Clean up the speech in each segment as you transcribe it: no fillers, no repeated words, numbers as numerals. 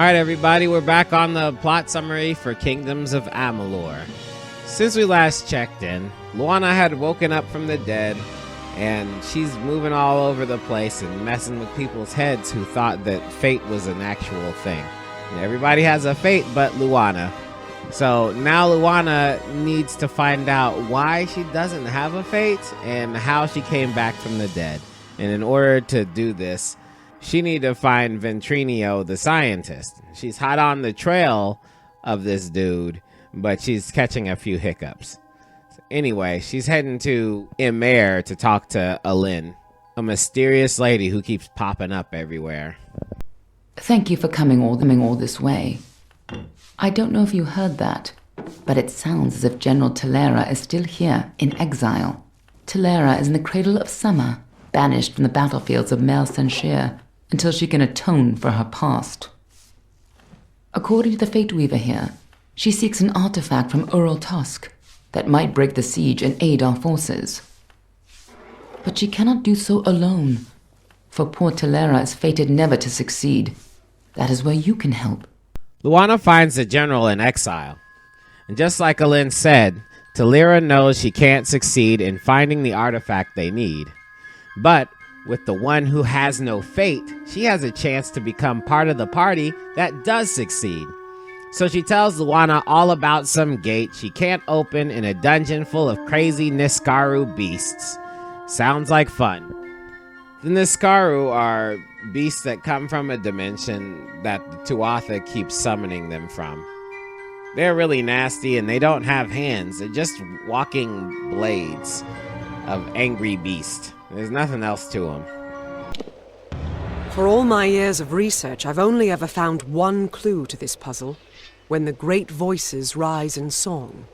Alright everybody, we're back on the plot summary for Kingdoms of Amalur. Since we last checked in, Luana had woken up from the dead, and she's moving all over the place and messing with people's heads who thought that fate was an actual thing. Everybody has a fate but Luana. So now Luana needs to find out why she doesn't have a fate and how she came back from the dead. And in order to do this, she needs to find Ventrinio, the scientist. She's hot on the trail of this dude, but she's catching a few hiccups. So anyway, she's heading to Emir to talk to Alin, a mysterious lady who keeps popping up everywhere. Thank you for coming all this way. I don't know if you heard that, but it sounds as if General Telera is still here, in exile. Telera is in the cradle of summer, banished from the battlefields of Mel Senshe, until she can atone for her past. According to the Fate Weaver here, she seeks an artifact from Ural Tusk that might break the siege and aid our forces. But she cannot do so alone, for poor Telera is fated never to succeed. That is where you can help. Luana finds the general in exile, and just like Alin said, Telera knows she can't succeed in finding the artifact they need. But with the one who has no fate, she has a chance to become part of the party that does succeed. So she tells Luana all about some gate she can't open in a dungeon full of crazy Niskaru beasts. Sounds like fun. The Niskaru are beasts that come from a dimension that the Tuatha keeps summoning them from. They're really nasty and they don't have hands. They're just walking blades of angry beast. There's nothing else to them. For all my years of research, I've only ever found one clue to this puzzle: when the great voices rise in song.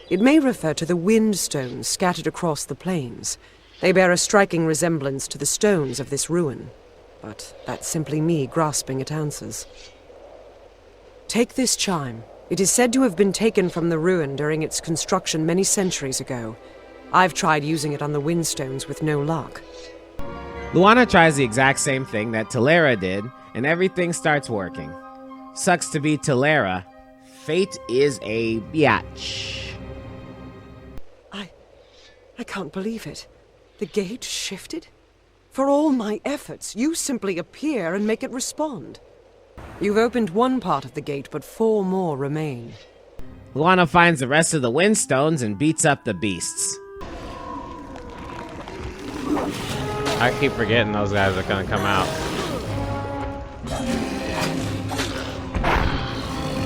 It may refer to the wind stones scattered across the plains. They bear a striking resemblance to the stones of this ruin, but that's simply me grasping at answers. Take this chime. It is said to have been taken from the ruin during its construction many centuries ago. I've tried using it on the windstones with no luck. Luana tries the exact same thing that Telera did, and everything starts working. Sucks to be Telera. Fate is a biatch. I can't believe it. The gate shifted? For all my efforts, you simply appear and make it respond. You've opened one part of the gate, but 4 more remain. Luana finds the rest of the windstones and beats up the beasts. I keep forgetting those guys are gonna come out.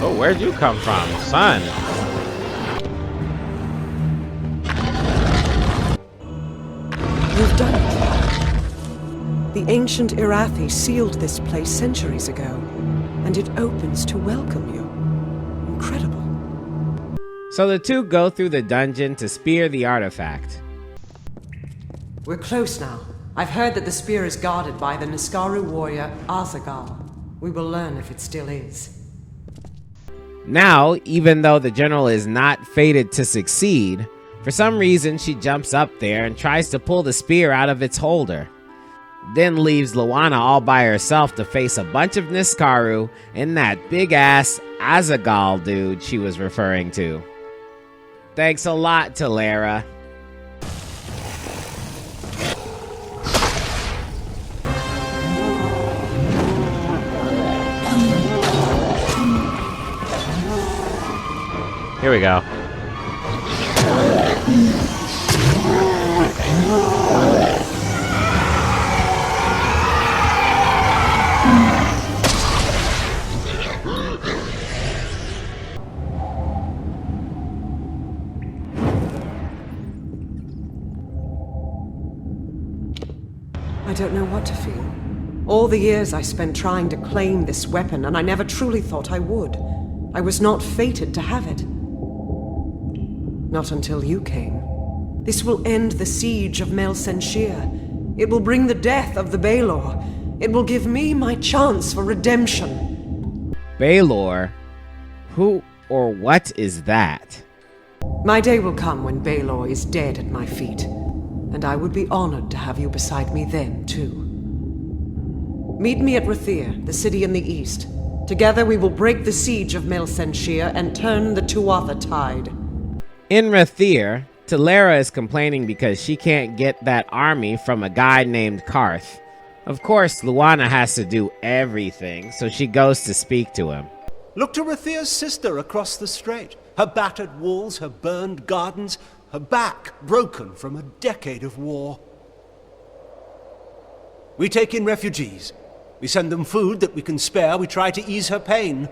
Oh, where'd you come from, son? You've done it. The ancient Irathi sealed this place centuries ago, and it opens to welcome you. Incredible. So the two go through the dungeon to spear the artifact. We're close now. I've heard that the spear is guarded by the Niskaru warrior Azagal. We will learn if it still is. Now, even though the general is not fated to succeed, for some reason she jumps up there and tries to pull the spear out of its holder. Then leaves Luana all by herself to face a bunch of Niskaru and that big-ass Azagal dude she was referring to. Thanks a lot, Telera. Here we go. I don't know what to feel. All the years I spent trying to claim this weapon, and I never truly thought I would. I was not fated to have it. Not until you came. This will end the siege of Mel Senshe. It will bring the death of the Baelor. It will give me my chance for redemption. Baelor? Who or what is that? My day will come when Baelor is dead at my feet, and I would be honored to have you beside me then, too. Meet me at Rathir, the city in the east. Together we will break the siege of Mel Senshe and turn the Tuatha tide. In Rathir, Telera is complaining because she can't get that army from a guy named Karth. Of course, Luana has to do everything, so she goes to speak to him. Look to Rathir's sister across the strait. Her battered walls, her burned gardens, her back broken from a decade of war. We take in refugees. We send them food that we can spare. We try to ease her pain.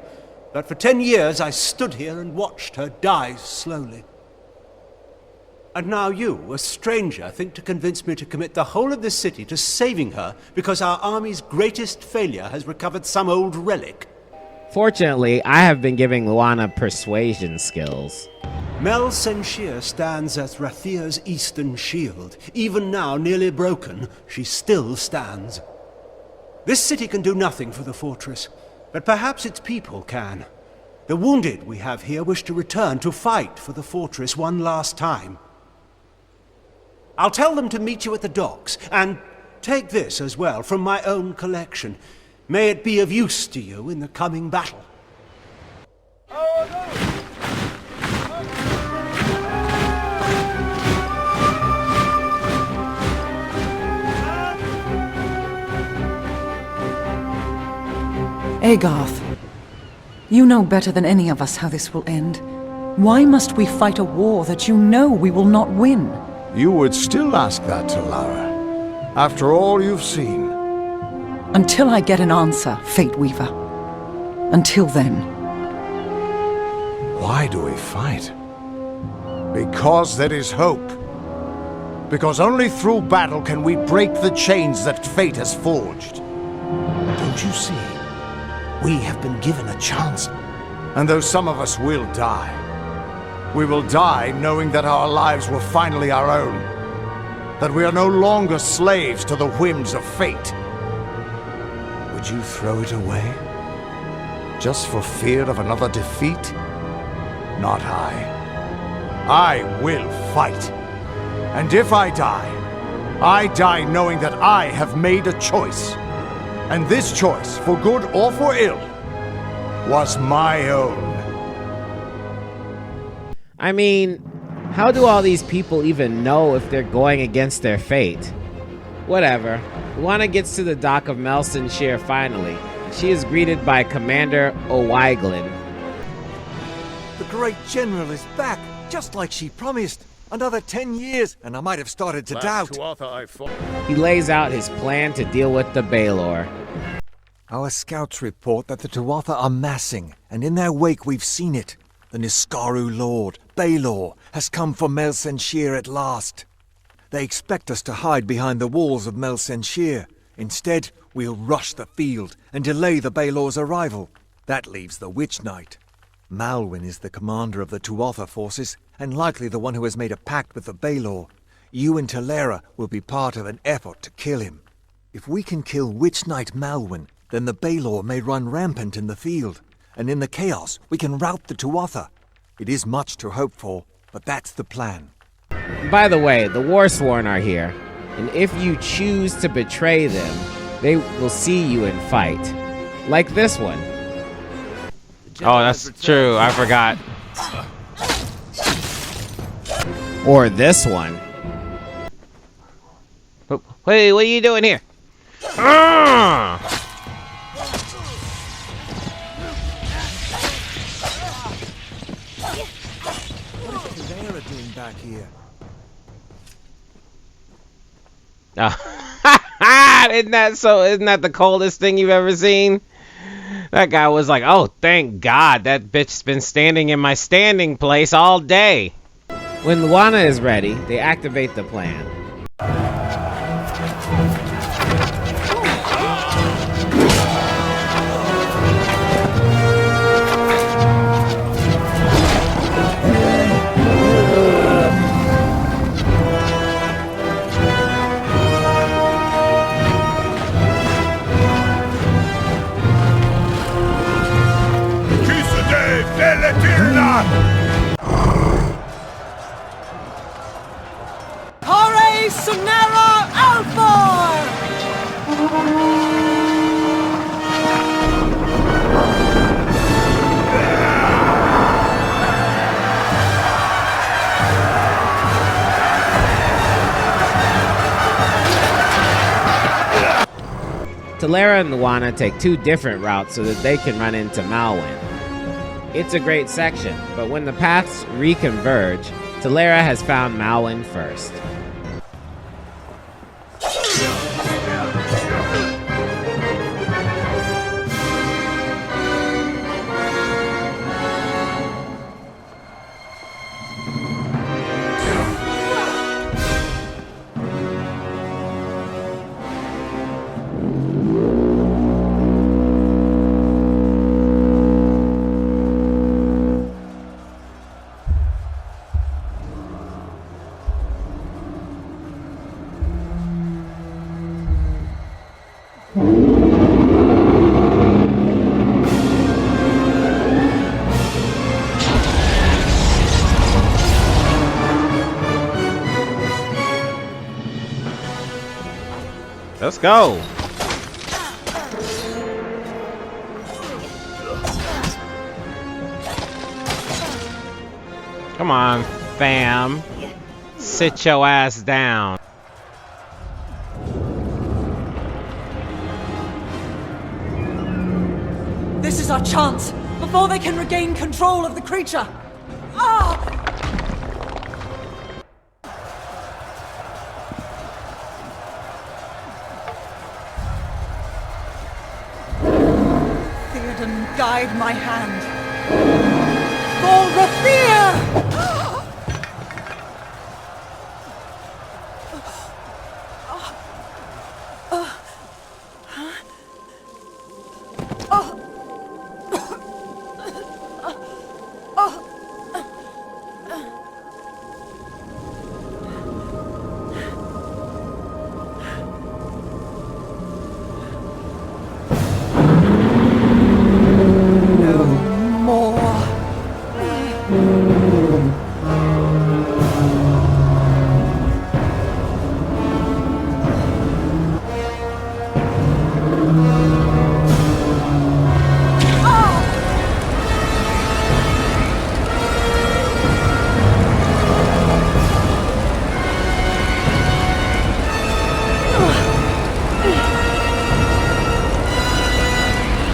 But for 10 years I stood here and watched her die slowly. And now you, a stranger, think to convince me to commit the whole of this city to saving her because our army's greatest failure has recovered some old relic. Fortunately, I have been giving Luana persuasion skills. Mel Senshe stands as Rathir's eastern shield. Even now nearly broken, she still stands. This city can do nothing for the fortress, but perhaps its people can. The wounded we have here wish to return to fight for the fortress one last time. I'll tell them to meet you at the docks, and take this as well from my own collection. May it be of use to you in the coming battle. Agarth, you know better than any of us how this will end. Why must we fight a war that you know we will not win? You would still ask that, Telera, after all you've seen. Until I get an answer, Fate Weaver. Until then. Why do we fight? Because there is hope. Because only through battle can we break the chains that fate has forged. Don't you see? We have been given a chance. And though some of us will die, we will die knowing that our lives were finally our own. That we are no longer slaves to the whims of fate. Would you throw it away? Just for fear of another defeat? Not I. I will fight. And if I die knowing that I have made a choice. And this choice, for good or for ill, was my own. I mean, how do all these people even know if they're going against their fate? Whatever. Luana gets to the dock of Mel Senshe finally. She is greeted by Commander O'Wyglin. The great general is back, just like she promised. Another 10 years, and I might have started to doubt. He lays out his plan to deal with the Baelor. Our scouts report that the Tuatha are massing, and in their wake we've seen it. The Niskaru Lord, Baelor, has come for Mel Senshe at last. They expect us to hide behind the walls of Mel Senshe. Instead, we'll rush the field and delay the Baelor's arrival. That leaves the Witch Knight. Malwyn is the commander of the Tuatha forces, and likely the one who has made a pact with the Baelor. You and Telera will be part of an effort to kill him. If we can kill Witch Knight Malwyn, then the Baelor may run rampant in the field, and in the chaos we can rout the Tuatha. It is much to hope for, but that's the plan. By the way, the Warsworn are here, and if you choose to betray them, they will see you and fight. Like this one. Oh, that's true. I forgot. Or this one. Wait, what are you doing here? What is Telera doing back here? Isn't that the coldest thing you've ever seen? That guy was like, oh, thank God, that bitch's been standing in my standing place all day. When Luana is ready, they activate the plan. Hore Sunera Alfor! Telera and Luana take two different routes so that they can run into Malwyn. It's a great section, but when the paths reconverge, Telera has found Malwyn first. Let's go. Come on, fam. Sit your ass down. This is our chance, before they can regain control of the creature. Ah! Theoden, guide my hand. For Rathir!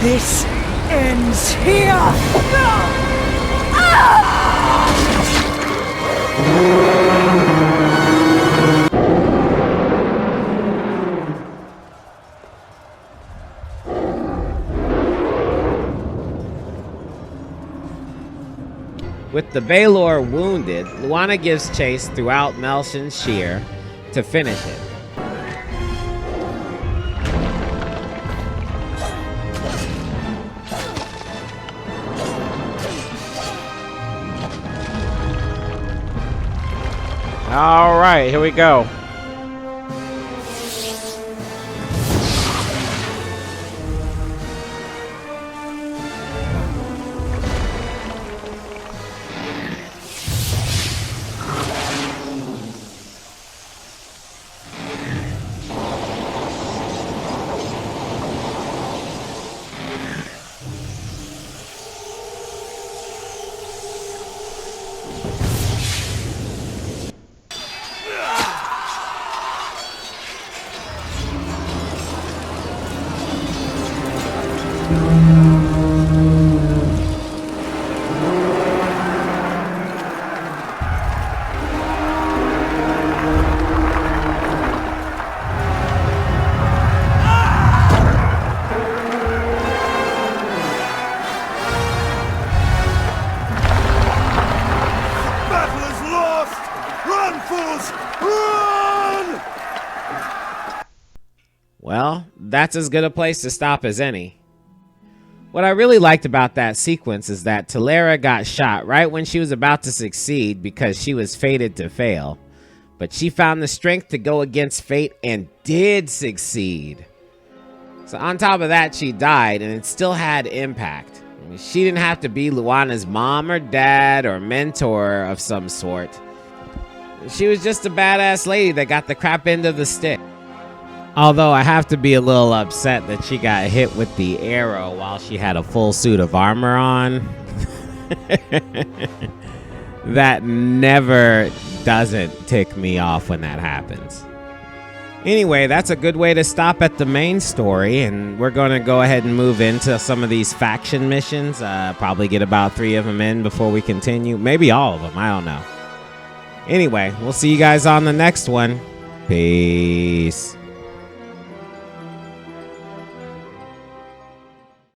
This ends here! With the Baelor wounded, Luana gives chase throughout Mel Senshe to finish it. All right, here we go. Well, that's as good a place to stop as any. What I really liked about that sequence is that Telera got shot right when she was about to succeed because she was fated to fail. But she found the strength to go against fate and did succeed. So on top of that, she died and it still had impact. I mean, she didn't have to be Luana's mom or dad or mentor of some sort. She was just a badass lady that got the crap end of the stick. Although I have to be a little upset that she got hit with the arrow while she had a full suit of armor on. That never doesn't tick me off when that happens. Anyway, that's a good way to stop at the main story, and we're going to go ahead and move into some of these faction missions. Probably get about 3 of them in before we continue. Maybe all of them. I don't know. Anyway, we'll see you guys on the next one. Peace.